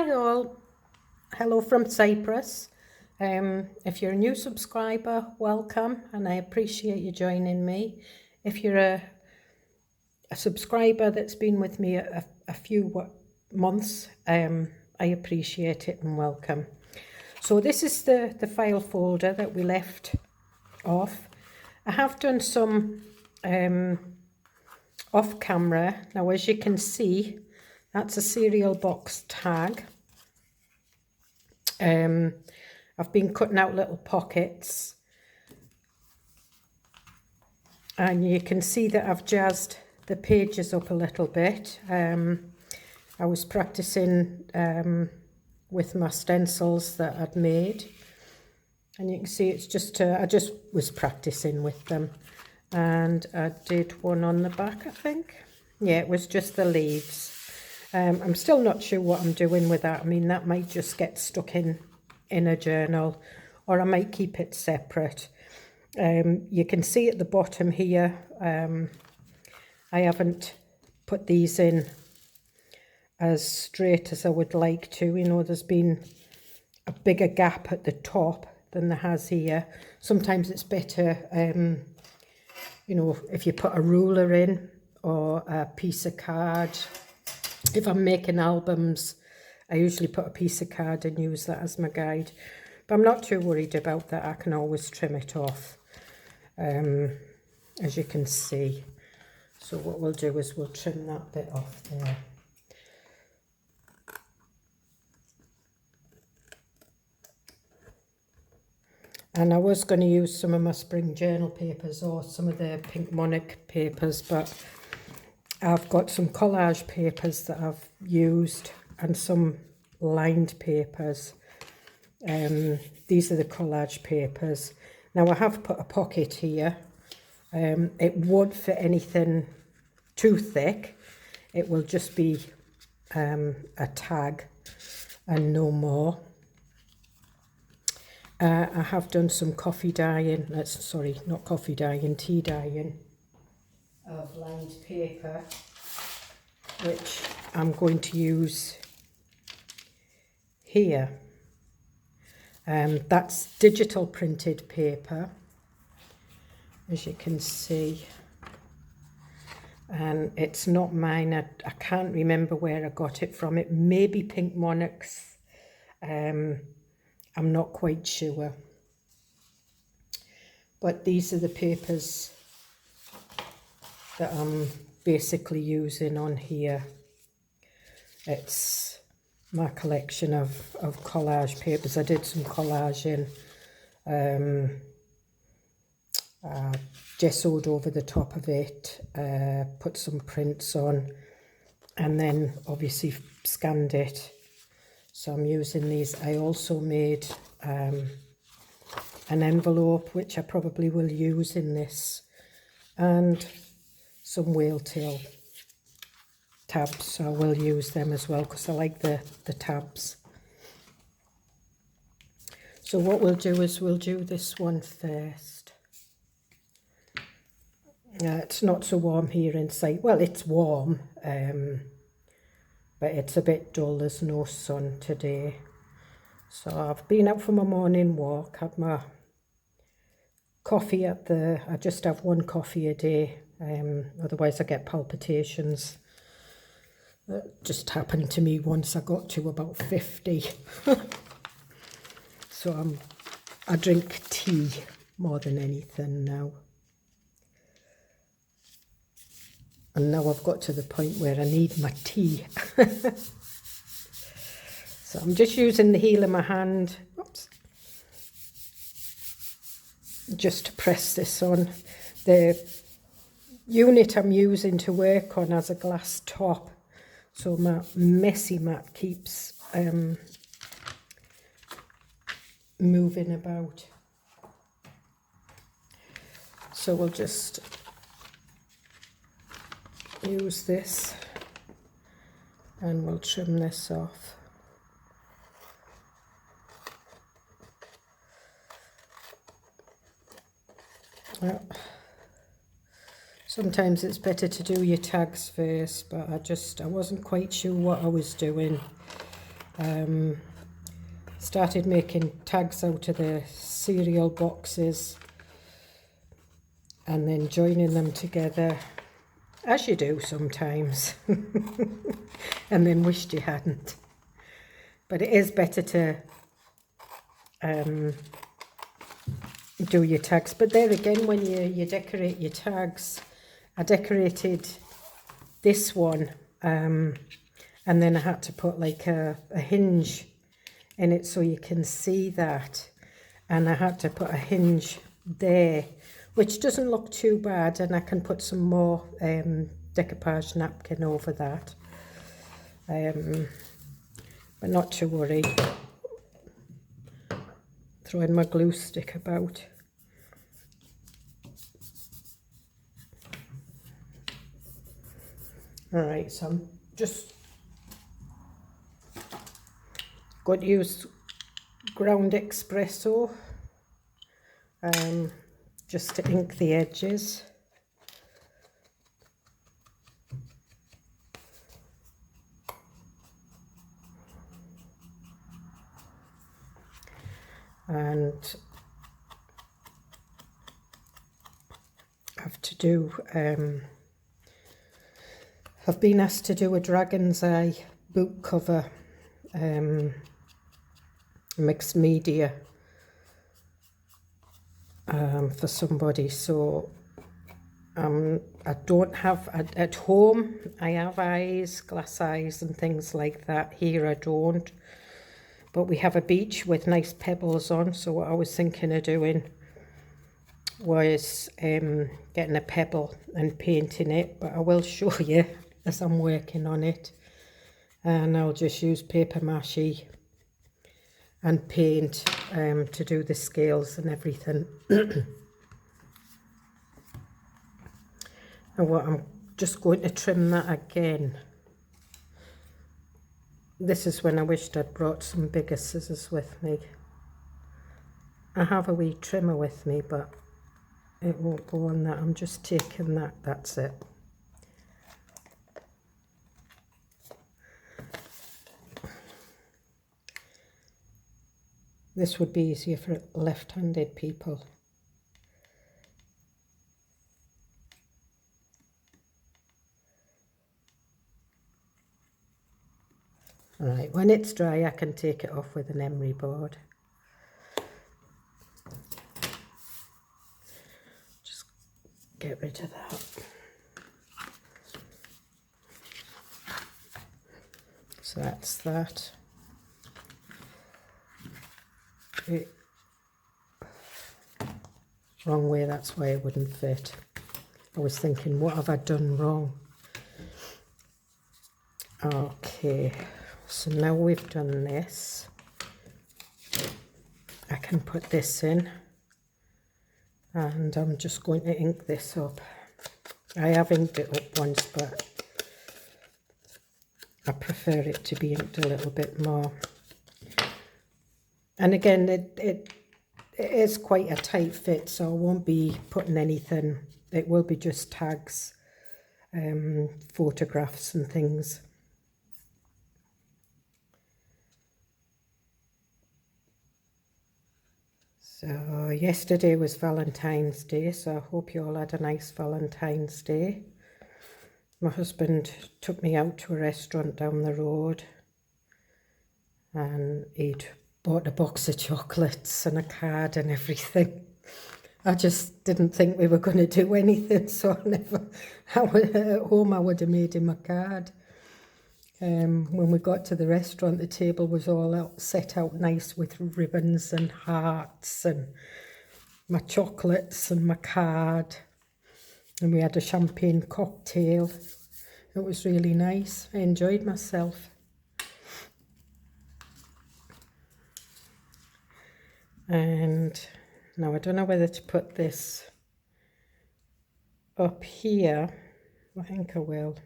Hi all, hello from Cyprus. If you're a new subscriber, welcome, and I appreciate you joining me. If you're a subscriber that's been with me a few months, I appreciate it and welcome. So this is the file folder that we left off. I have done some off camera. Now, as you can see, that's a cereal box tag. I've been cutting out little pockets, and you can see that I've jazzed the pages up a little bit. I was practicing with my stencils that I'd made, and you can see it's just I just was practicing with them, and I did one on the back, I think. Yeah, it was just the leaves. I'm still not sure what I'm doing with that. I mean, that might just get stuck in a journal, or I might keep it separate. You can see at the bottom here, I haven't put these in as straight as I would like to. You know, there's been a bigger gap at the top than there has here. Sometimes it's better, you know, if you put a ruler in or a piece of card. If I'm making albums, I usually put a piece of card and use that as my guide. But I'm not too worried about that. I can always trim it off, as you can see. So what we'll do is we'll trim that bit off there. And I was going to use some of my spring journal papers or some of the pink monarch papers, but I've got some collage papers that I've used and some lined papers. These are the collage papers. Now I have put a pocket here. It won't fit anything too thick. It will just be a tag and no more. I have done some coffee dyeing, sorry, not coffee dyeing, tea dyeing of lined paper, which I'm going to use here. That's digital printed paper, as you can see, and it's not mine. I can't remember where I got it from. It may be Pink Monarchs. I'm not quite sure, but these are the papers that I'm basically using on here. It's my collection of collage papers. I did some collaging, gessoed over the top of it, put some prints on, and then obviously scanned it. So I'm using these. I also made an envelope, which I probably will use in this, and some whale tail tabs. So I will use them as well because I like the tabs. So what we'll do is we'll do this one first. It's not so warm here inside. Well, it's warm, but it's a bit dull. There's no sun today. So I've been out for my morning walk, had my coffee I just have one coffee a day, otherwise I get palpitations. That just happened to me once I got to about 50. So I drink tea more than anything now. And now I've got to the point where I need my tea. So I'm just using the heel of my hand, oops, just to press this on. The unit I'm using to work on has a glass top, so my messy mat keeps moving about. So we'll just use this and we'll trim this off. Well, sometimes it's better to do your tags first, but I wasn't quite sure what I was doing. Started making tags out of the cereal boxes and then joining them together, as you do sometimes, and then wished you hadn't. But it is better to do your tags. But there again, when you decorate your tags, I decorated this one, and then I had to put like a hinge in it so you can see that, and I had to put a hinge there, which doesn't look too bad, and I can put some more decoupage napkin over that, but not to worry. Throwing my glue stick about. Alright, so I'm just going to use ground espresso just to ink the edges. And have to do, I've been asked to do a Dragon's Eye book cover, mixed media, for somebody. So I don't have, at home I have eyes, glass eyes and things like that. Here I don't. But we have a beach with nice pebbles on, so what I was thinking of doing was getting a pebble and painting it, but I will show you as I'm working on it. And I'll just use paper mache and paint to do the scales and everything. And what I'm just going to trim that again. This is when I wished I'd brought some bigger scissors with me. I have a wee trimmer with me, but it won't go on that. I'm just taking that, that's it. This would be easier for left-handed people. Right, when it's dry I can take it off with an emery board. Just get rid of that. So that's that. Wrong way, that's why it wouldn't fit. I was thinking, what have I done wrong? Okay. So now we've done this, I can put this in, and I'm just going to ink this up. I have inked it up once, but I prefer it to be inked a little bit more. And again, it is quite a tight fit, so I won't be putting anything. It will be just tags, photographs and things. So yesterday was Valentine's Day, so I hope you all had a nice Valentine's Day. My husband took me out to a restaurant down the road, and he'd bought a box of chocolates and a card and everything. I just didn't think we were going to do anything, so at home I would have made him a card. When we got to the restaurant, the table was all set out nice with ribbons and hearts and my chocolates and my card. And we had a champagne cocktail. It was really nice. I enjoyed myself. And now I don't know whether to put this up here. I think I will.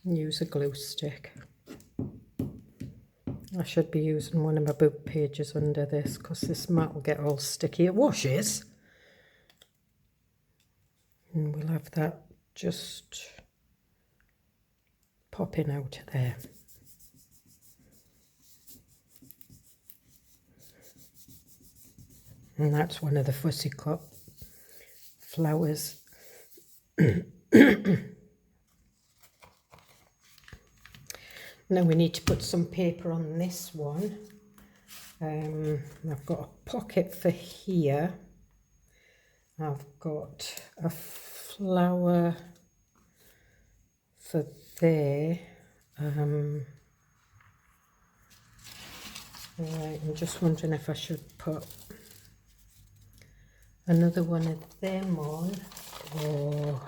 Use a glue stick. I should be using one of my book pages under this, because this mat will get all sticky. It washes. And we'll have that just popping out of there. And that's one of the fussy cut flowers. Now we need to put some paper on this one. I've got a pocket for here. I've got a flower for there. Right, I'm just wondering if I should put another one of them on, or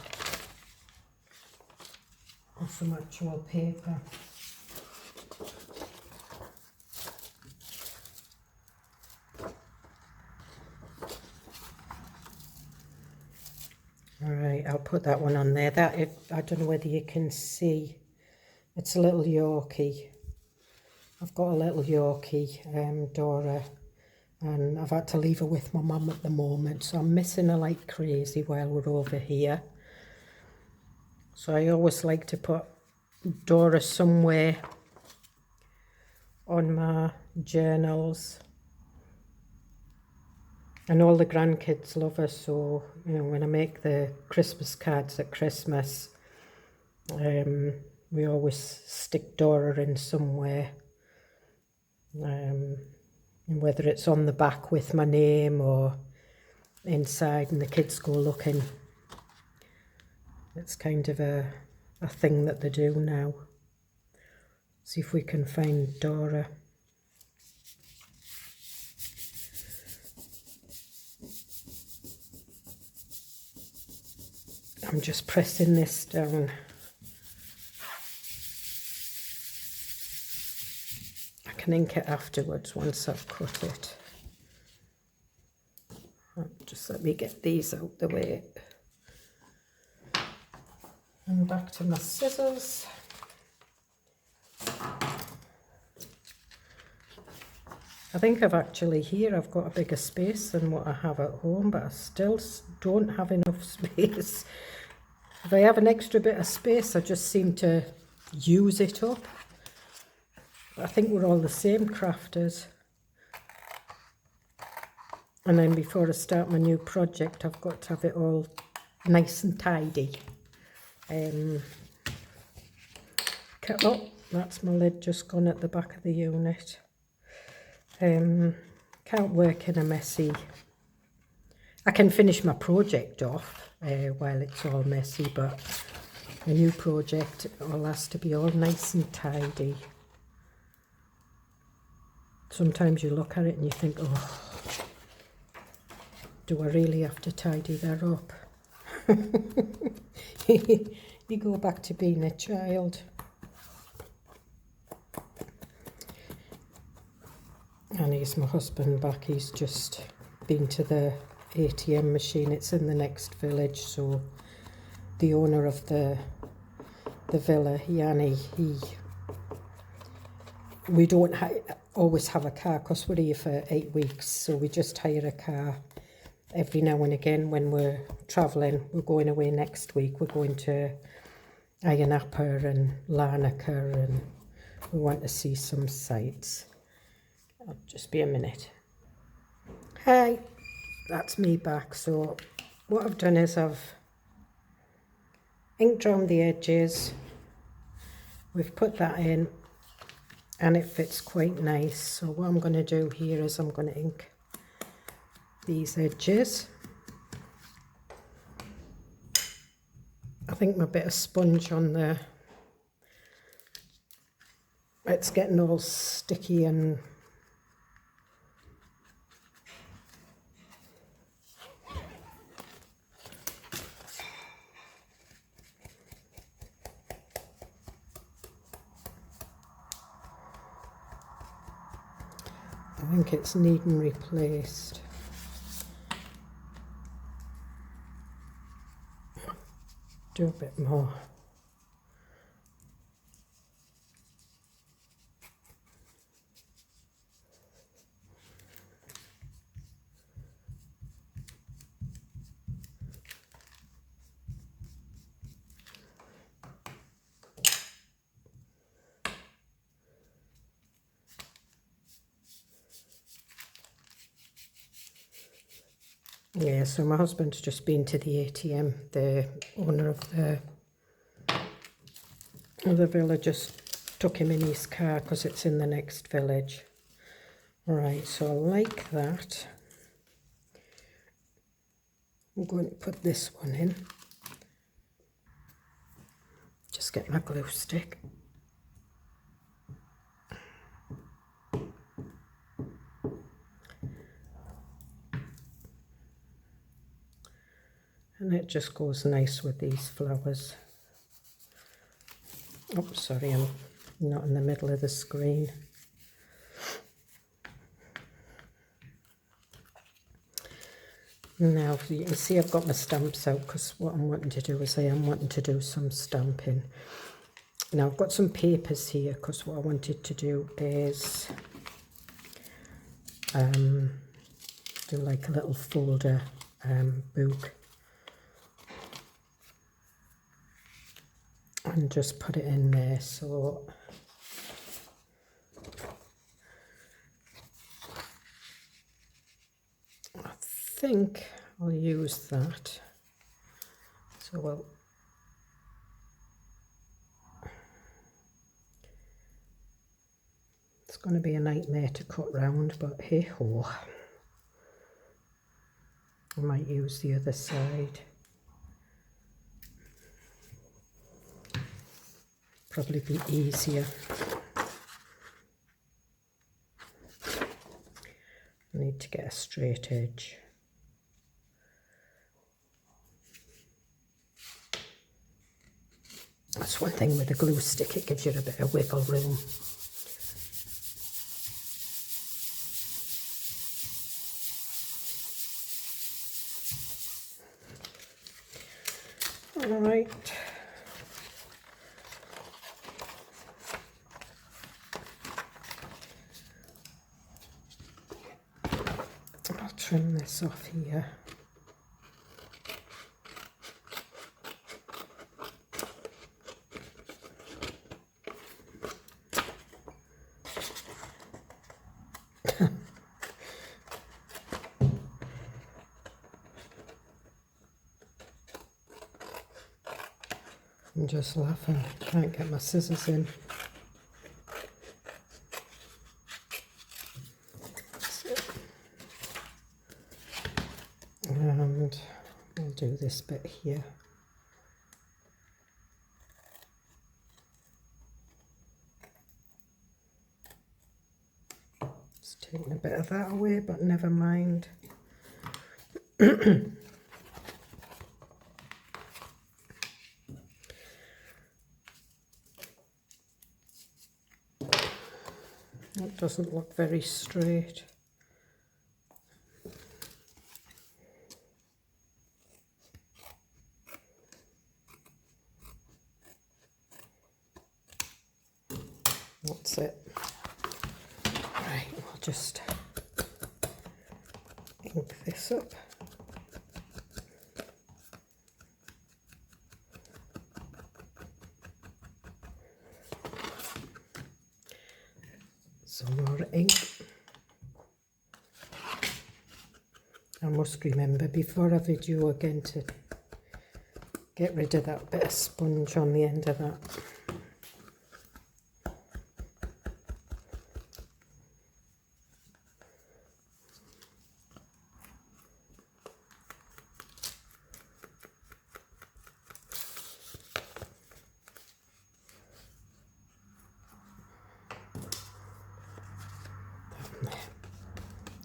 some actual paper. Alright, I'll put that one on there. I don't know whether you can see, it's a little Yorkie. I've got a little Yorkie, Dora, and I've had to leave her with my mum at the moment, so I'm missing her like crazy while we're over here. So I always like to put Dora somewhere on my journals. And all the grandkids love her, so, you know, when I make the Christmas cards at Christmas, we always stick Dora in somewhere. And whether it's on the back with my name or inside and the kids go looking. It's kind of a thing that they do now. See if we can find Dora. I'm just pressing this down. I can ink it afterwards once I've cut it. Just let me get these out the way. And back to my scissors. I think I've got a bigger space than what I have at home, but I still don't have enough space. If I have an extra bit of space, I just seem to use it up. I think we're all the same crafters. And then before I start my new project, I've got to have it all nice and tidy. Oh, that's my lid just gone at the back of the unit. Can't work in a messy... I can finish my project off while it's all messy, but a new project, it all has to be all nice and tidy. Sometimes you look at it and you think, oh, do I really have to tidy that up? You go back to being a child. And here's my husband back. He's just been to the ATM machine. It's in the next village, so the owner of the villa, Yanni, we don't always have a car because we're here for 8 weeks, so we just hire a car every now and again when we're travelling. We're going away next week. We're going to Ayia and Larnaca, and we want to see some sights. I'll just be a minute. Hi, that's me back. So what I've done is I've inked around the edges. We've put that in and it fits quite nice. So what I'm going to do here is I'm going to ink these edges. I think my bit of sponge on there, it's getting all sticky and I think it's needing replaced. Do a bit more. Yeah, so my husband's just been to the ATM. The owner of the village just took him in his car because it's in the next village. Right, so like that. I'm going to put this one in. Just get my glue stick. And it just goes nice with these flowers. Oh, sorry, I'm not in the middle of the screen. Now, you can see I've got my stamps out because what I'm wanting to do is I am wanting to do some stamping. Now, I've got some papers here because what I wanted to do is do like a little folder book. And just put it in there, so I think I'll use that. So it's going to be a nightmare to cut round, but hey ho. I might use the other side. Probably be easier. I need to get a straight edge. That's one thing with a glue stick, it gives you a bit of wiggle room. All right. I'll trim this off here. I'm just laughing, can't get my scissors in. And we'll do this bit here. It's taking a bit of that away, but never mind. That doesn't look very straight. That's it. Right, we'll just ink this up. Some more ink. I must remember before I video again to get rid of that bit of sponge on the end of that.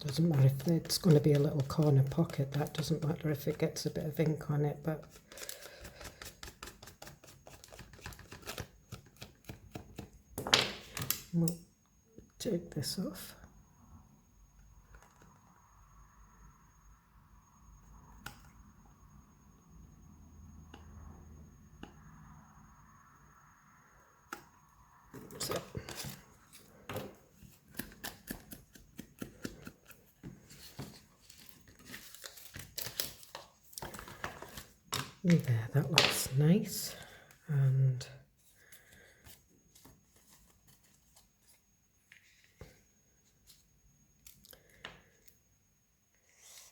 Doesn't matter if it's going to be a little corner pocket, that doesn't matter if it gets a bit of ink on it, but we'll take this off. So. There, that looks nice, and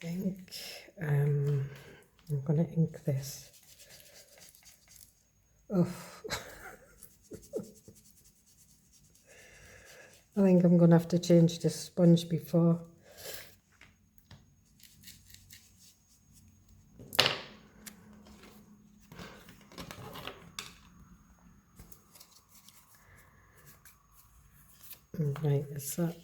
I think going to ink this. Oh. I think I'm going to have to change the sponge before. Right, is that?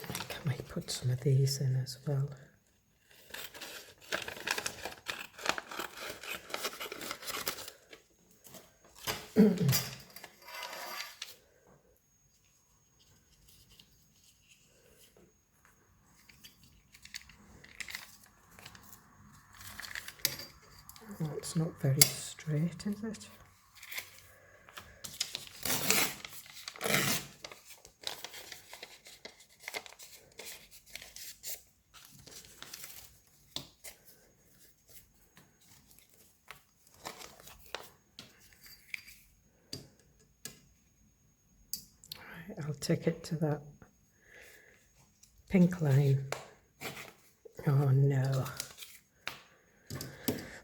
I think I might put some of these in as well. Oh, it's not very straight, is it? Right, I'll take it to that pink line. Oh no.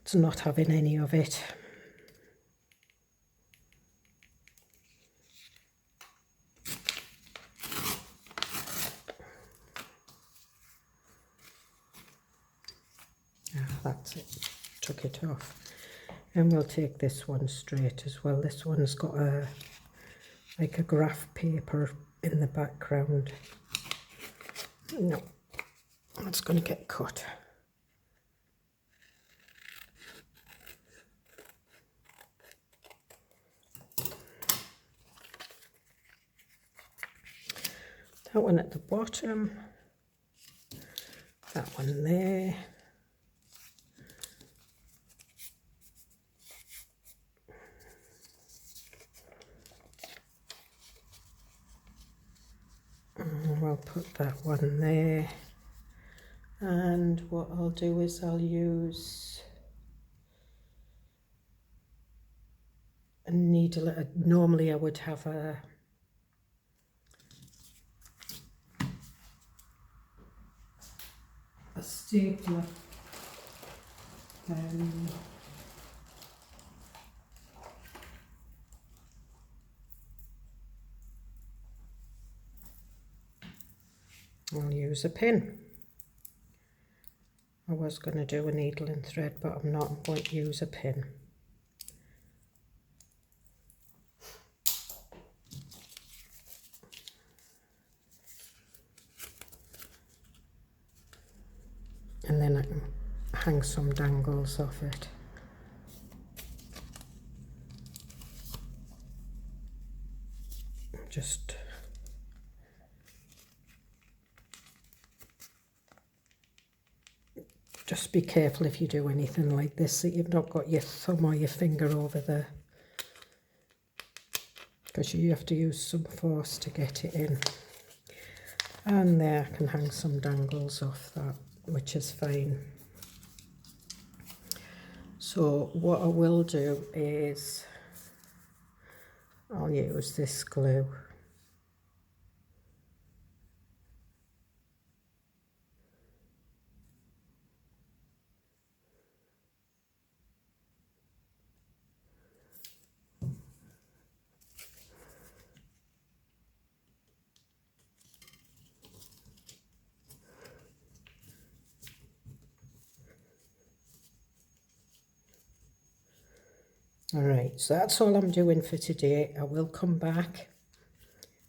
It's not having any of it. Ah, that's it. Took it off. And we'll take this one straight as well. This one's got a like a graph paper in the background. No, that's going to get cut. That one at the bottom, that one there. And we'll put that one there. And what I'll do is I'll use a needle. Normally I would have a stapler. I'll use a pin. I was going to do a needle and thread, but I'm not. I'm going to use a pin. And then I can hang some dangles off it. Just be careful if you do anything like this that you've not got your thumb or your finger over there, because you have to use some force to get it in. And there I can hang some dangles off that, which is fine. So what I will do is I'll use this glue. Alright, so that's all I'm doing for today. I will come back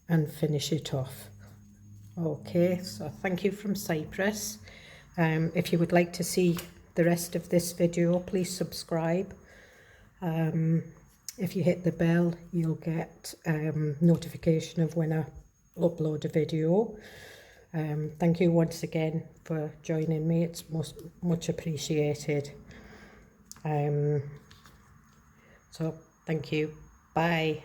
and finish it off. Okay, so thank you from Cyprus. If you would like to see the rest of this video, please subscribe. If you hit the bell, you'll get notification of when I upload a video. Thank you once again for joining me. It's much appreciated. So thank you. Bye.